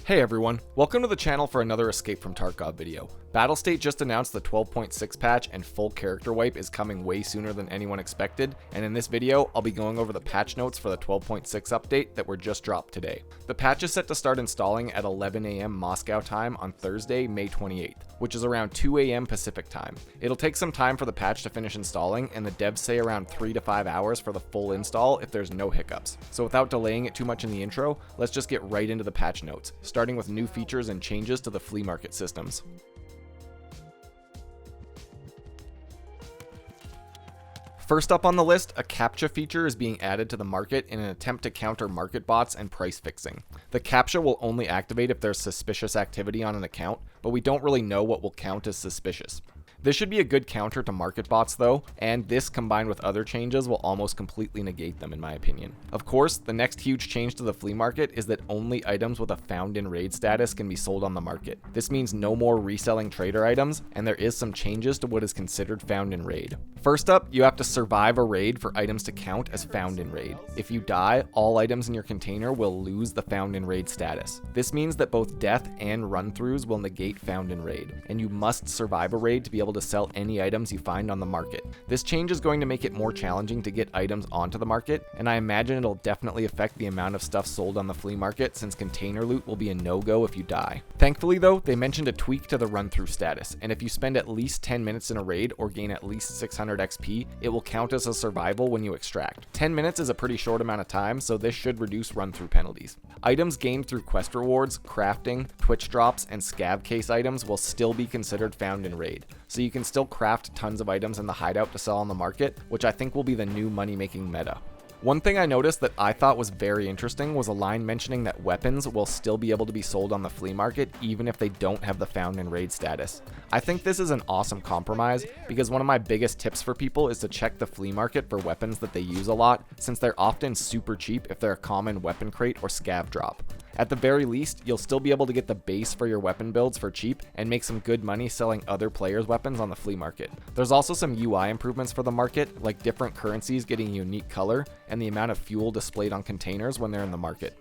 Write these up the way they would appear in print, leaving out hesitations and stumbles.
Hey everyone, welcome to the channel for another Escape from Tarkov video. Battlestate just announced the 12.6 patch and full character wipe is coming way sooner than anyone expected, and in this video, I'll be going over the patch notes for the 12.6 update that were just dropped today. The patch is set to start installing at 11 AM Moscow time on Thursday, May 28th, which is around 2 AM Pacific time. It'll take some time for the patch to finish installing, and the devs say around 3 to 5 hours for the full install if there's no hiccups. So without delaying it too much in the intro, let's just get right into the patch notes, starting with new features and changes to the flea market systems. First up on the list, a CAPTCHA feature is being added to the market in an attempt to counter market bots and price fixing. The CAPTCHA will only activate if there's suspicious activity on an account, but we don't really know what will count as suspicious. This should be a good counter to market bots though, and this combined with other changes will almost completely negate them in my opinion. Of course, the next huge change to the flea market is that only items with a found in raid status can be sold on the market. This means no more reselling trader items, and there is some changes to what is considered found in raid. First up, you have to survive a raid for items to count as found in raid. If you die, all items in your container will lose the found in raid status. This means that both death and run-throughs will negate found in raid, and you must survive a raid to be able to sell any items you find on the market. This change is going to make it more challenging to get items onto the market, and I imagine it'll definitely affect the amount of stuff sold on the flea market since container loot will be a no-go if you die. Thankfully though, they mentioned a tweak to the run-through status, and if you spend at least 10 minutes in a raid or gain at least 600 XP, it will count as a survival when you extract. 10 minutes is a pretty short amount of time, so this should reduce run-through penalties. Items gained through quest rewards, crafting, Twitch drops, and SCAV case items will still be considered found in raid, so you can still craft tons of items in the hideout to sell on the market, which I think will be the new money-making meta. One thing I noticed that I thought was very interesting was a line mentioning that weapons will still be able to be sold on the flea market even if they don't have the found in raid status. I think this is an awesome compromise because one of my biggest tips for people is to check the flea market for weapons that they use a lot, since they're often super cheap if they're a common weapon crate or SCAV drop. At the very least, you'll still be able to get the base for your weapon builds for cheap and make some good money selling other players' weapons on the flea market. There's also some UI improvements for the market, like different currencies getting a unique color and the amount of fuel displayed on containers when they're in the market.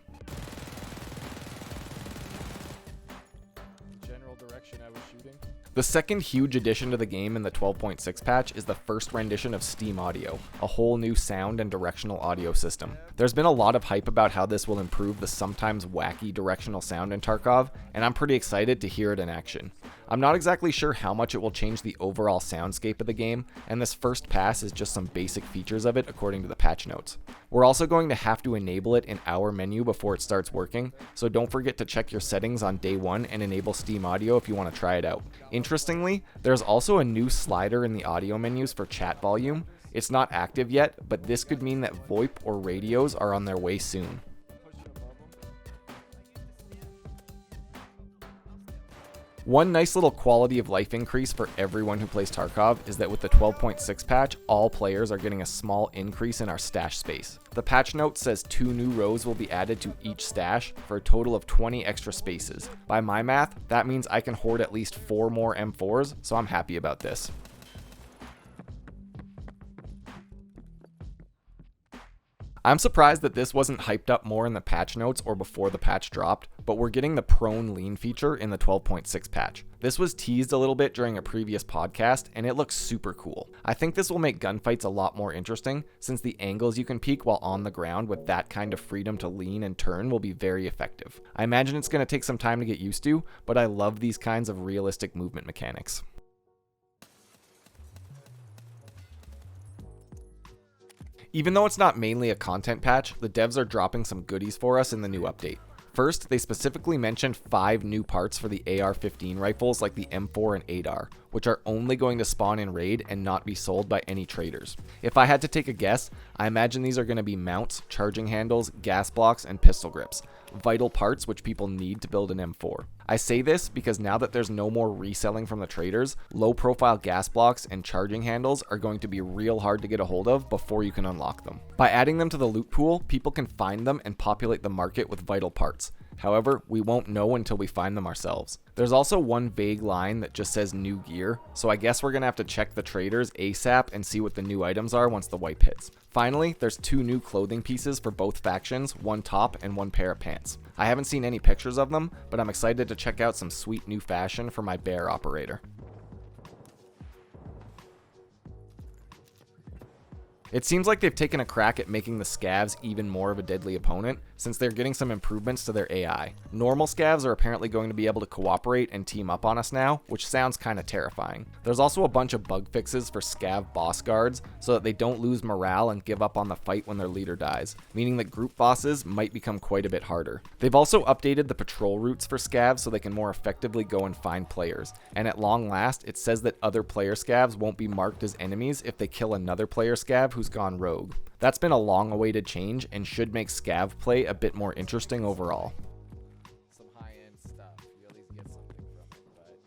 The second huge addition to the game in the 12.6 patch is the first rendition of Steam Audio, a whole new sound and directional audio system. There's been a lot of hype about how this will improve the sometimes wacky directional sound in Tarkov, and I'm pretty excited to hear it in action. I'm not exactly sure how much it will change the overall soundscape of the game, and this first pass is just some basic features of it according to the patch notes. We're also going to have to enable it in our menu before it starts working, so don't forget to check your settings on day one and enable Steam Audio if you want to try it out. Interestingly, there's also a new slider in the audio menus for chat volume. It's not active yet, but this could mean that VoIP or radios are on their way soon. One nice little quality of life increase for everyone who plays Tarkov is that with the 12.6 patch, all players are getting a small increase in our stash space. The patch note says 2 new rows will be added to each stash for a total of 20 extra spaces. By my math, that means I can hoard at least 4 more M4s, so I'm happy about this. I'm surprised that this wasn't hyped up more in the patch notes or before the patch dropped, but we're getting the prone lean feature in the 12.6 patch. This was teased a little bit during a previous podcast, and it looks super cool. I think this will make gunfights a lot more interesting, since the angles you can peek while on the ground with that kind of freedom to lean and turn will be very effective. I imagine it's going to take some time to get used to, but I love these kinds of realistic movement mechanics. Even though it's not mainly a content patch, the devs are dropping some goodies for us in the new update. First, they specifically mentioned 5 new parts for the AR-15 rifles like the M4 and ADAR, which are only going to spawn in raid and not be sold by any traders. If I had to take a guess, I imagine these are going to be mounts, charging handles, gas blocks, and pistol grips, vital parts which people need to build an M4. I say this because now that there's no more reselling from the traders, low profile gas blocks and charging handles are going to be real hard to get a hold of before you can unlock them. By adding them to the loot pool, people can find them and populate the market with vital parts. However, we won't know until we find them ourselves. There's also one vague line that just says new gear, so I guess we're gonna have to check the traders ASAP and see what the new items are once the wipe hits. Finally, there's 2 new clothing pieces for both factions, 1 top and 1 pair of pants. I haven't seen any pictures of them, but I'm excited to check out some sweet new fashion for my bear operator. It seems like they've taken a crack at making the scavs even more of a deadly opponent, since they're getting some improvements to their AI. Normal scavs are apparently going to be able to cooperate and team up on us now, which sounds kinda terrifying. There's also a bunch of bug fixes for scav boss guards, so that they don't lose morale and give up on the fight when their leader dies, meaning that group bosses might become quite a bit harder. They've also updated the patrol routes for scavs so they can more effectively go and find players, and at long last, it says that other player scavs won't be marked as enemies if they kill another player scav who's gone rogue. That's been a long-awaited change and should make scav play a bit more interesting overall. Some high-end stuff. You at least get something from it,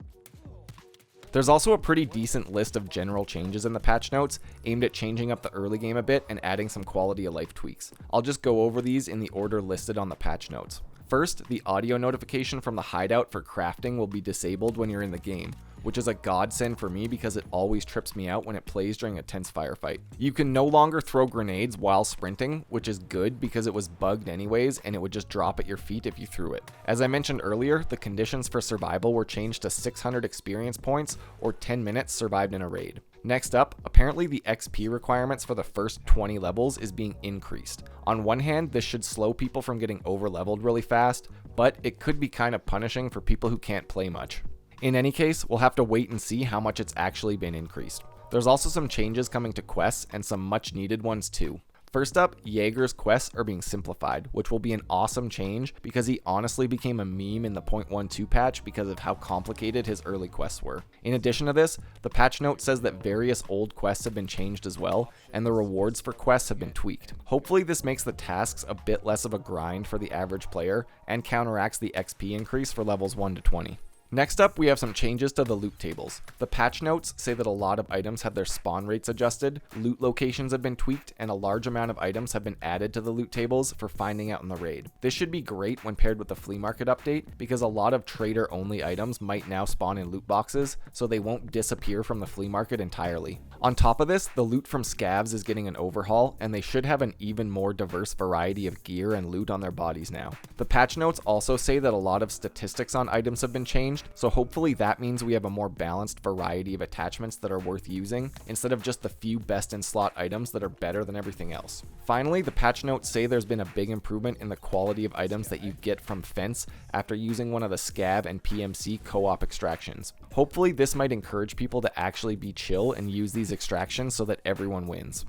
but... There's also a pretty decent list of general changes in the patch notes aimed at changing up the early game a bit and adding some quality of life tweaks. I'll just go over these in the order listed on the patch notes. First, the audio notification from the hideout for crafting will be disabled when you're in the game, which is a godsend for me because it always trips me out when it plays during a tense firefight. You can no longer throw grenades while sprinting, which is good because it was bugged anyways and it would just drop at your feet if you threw it. As I mentioned earlier, the conditions for survival were changed to 600 experience points or 10 minutes survived in a raid. Next up, apparently the XP requirements for the first 20 levels is being increased. On one hand, this should slow people from getting over leveled really fast, but it could be kind of punishing for people who can't play much. In any case, we'll have to wait and see how much it's actually been increased. There's also some changes coming to quests and some much needed ones too. First up, Jaeger's quests are being simplified, which will be an awesome change because he honestly became a meme in the 0.12 patch because of how complicated his early quests were. In addition to this, the patch note says that various old quests have been changed as well, and the rewards for quests have been tweaked. Hopefully this makes the tasks a bit less of a grind for the average player and counteracts the XP increase for levels 1 to 20. Next up, we have some changes to the loot tables. The patch notes say that a lot of items have their spawn rates adjusted, loot locations have been tweaked, and a large amount of items have been added to the loot tables for finding out in the raid. This should be great when paired with the flea market update, because a lot of trader-only items might now spawn in loot boxes, so they won't disappear from the flea market entirely. On top of this, the loot from scavs is getting an overhaul, and they should have an even more diverse variety of gear and loot on their bodies now. The patch notes also say that a lot of statistics on items have been changed, so hopefully that means we have a more balanced variety of attachments that are worth using, instead of just the few best in slot items that are better than everything else. Finally, the patch notes say there's been a big improvement in the quality of items that you get from Fence after using one of the SCAV and PMC co-op extractions. Hopefully this might encourage people to actually be chill and use these extractions so that everyone wins.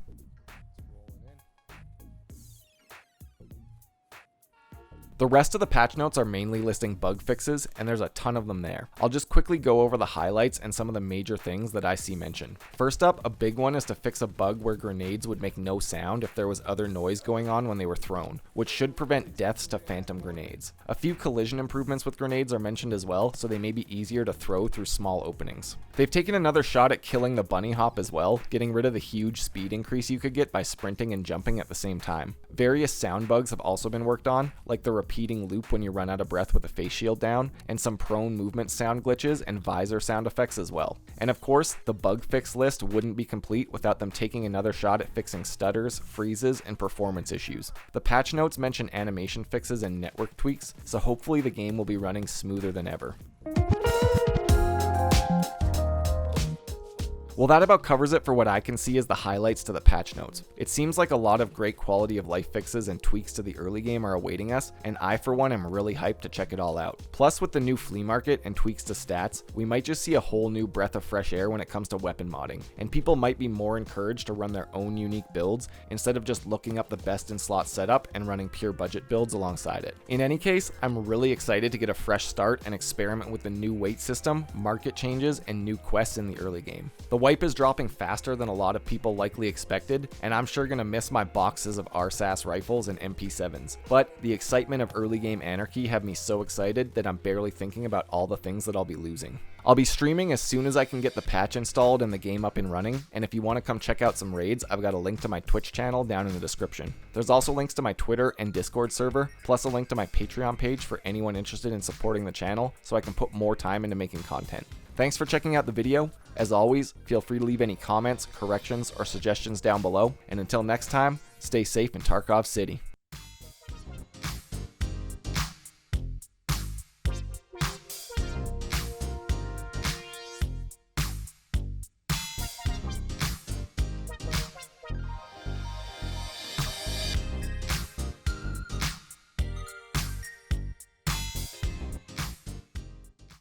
The rest of the patch notes are mainly listing bug fixes, and there's a ton of them there. I'll just quickly go over the highlights and some of the major things that I see mentioned. First up, a big one is to fix a bug where grenades would make no sound if there was other noise going on when they were thrown, which should prevent deaths to phantom grenades. A few collision improvements with grenades are mentioned as well, so they may be easier to throw through small openings. They've taken another shot at killing the bunny hop as well, getting rid of the huge speed increase you could get by sprinting and jumping at the same time. Various sound bugs have also been worked on, like the repeating loop when you run out of breath with a face shield down, and some prone movement sound glitches and visor sound effects as well. And of course, the bug fix list wouldn't be complete without them taking another shot at fixing stutters, freezes, and performance issues. The patch notes mention animation fixes and network tweaks, so hopefully the game will be running smoother than ever. Well, that about covers it for what I can see as the highlights to the patch notes. It seems like a lot of great quality of life fixes and tweaks to the early game are awaiting us, and I for one am really hyped to check it all out. Plus, with the new flea market and tweaks to stats, we might just see a whole new breath of fresh air when it comes to weapon modding, and people might be more encouraged to run their own unique builds instead of just looking up the best in slot setup and running pure budget builds alongside it. In any case, I'm really excited to get a fresh start and experiment with the new weight system, market changes, and new quests in the early game. The VOIP is dropping faster than a lot of people likely expected, and I'm sure gonna miss my boxes of RSAS rifles and MP7s. But the excitement of early game anarchy have me so excited that I'm barely thinking about all the things that I'll be losing. I'll be streaming as soon as I can get the patch installed and the game up and running, and if you want to come check out some raids, I've got a link to my Twitch channel down in the description. There's also links to my Twitter and Discord server, plus a link to my Patreon page for anyone interested in supporting the channel, so I can put more time into making content. Thanks for checking out the video. As always, feel free to leave any comments, corrections, or suggestions down below, and until next time, stay safe in Tarkov City.